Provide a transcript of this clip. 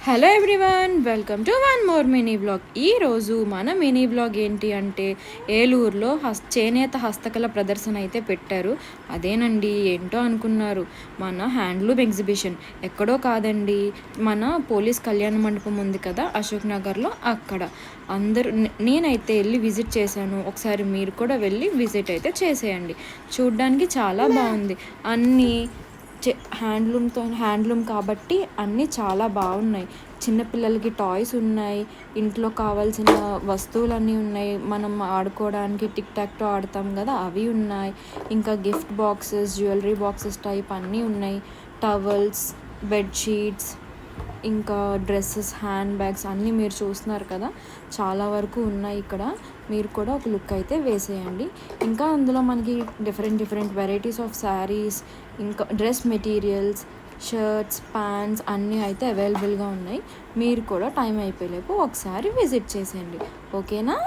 Hello everyone, welcome to one more mini blog. ఈరోజు మన mini blog ఏంటి అంటే ఏలూరులో చేనేత హస్తకళ ప్రదర్శన అయితే పెట్టారు. అదేనండి, ఏంటో అనుకున్నారు, మన హ్యాండ్లూమ్ ఎగ్జిబిషన్. ఎక్కడో కాదండి, మన పోలీస్ కళ్యాణ మండపం ఉంది కదా అశోక్ నగర్లో, అక్కడ. నేనైతే వెళ్ళి విజిట్ చేశాను. ఒకసారి మీరు కూడా వెళ్ళి విజిట్ అయితే చేసేయండి. చూడ్డానికి చాలా బాగుంది. అన్నీ హ్యాండ్లూమ్ కాబట్టి అన్నీ చాలా బాగున్నాయి. చిన్నపిల్లలకి టాయ్స్ ఉన్నాయి, ఇంట్లో కావాల్సిన వస్తువులన్నీ ఉన్నాయి. మనం ఆడుకోవడానికి టిక్ టాక్తో ఆడతాం కదా, అవి ఉన్నాయి. ఇంకా gift boxes, jewellery boxes type అన్నీ ఉన్నాయి. టవల్స్, బెడ్షీట్స్, ఇంకా డ్రెస్సెస్, హ్యాండ్ బ్యాగ్స్ అన్నీ మీరు చూస్తున్నారు కదా, చాలా వరకు ఉన్నాయి ఇక్కడ. మీరు కూడా ఒక లుక్ అయితే వేసేయండి. ఇంకా అందులో మనకి డిఫరెంట్ వెరైటీస్ ఆఫ్ శారీస్, ఇంకా డ్రెస్ మెటీరియల్స్, షర్ట్స్, ప్యాంట్స్ అన్నీ అయితే అవైలబుల్గా ఉన్నాయి. మీరు కూడా టైం అయిపోయేలోపు ఒకసారి విజిట్ చేసేయండి. ఓకేనా?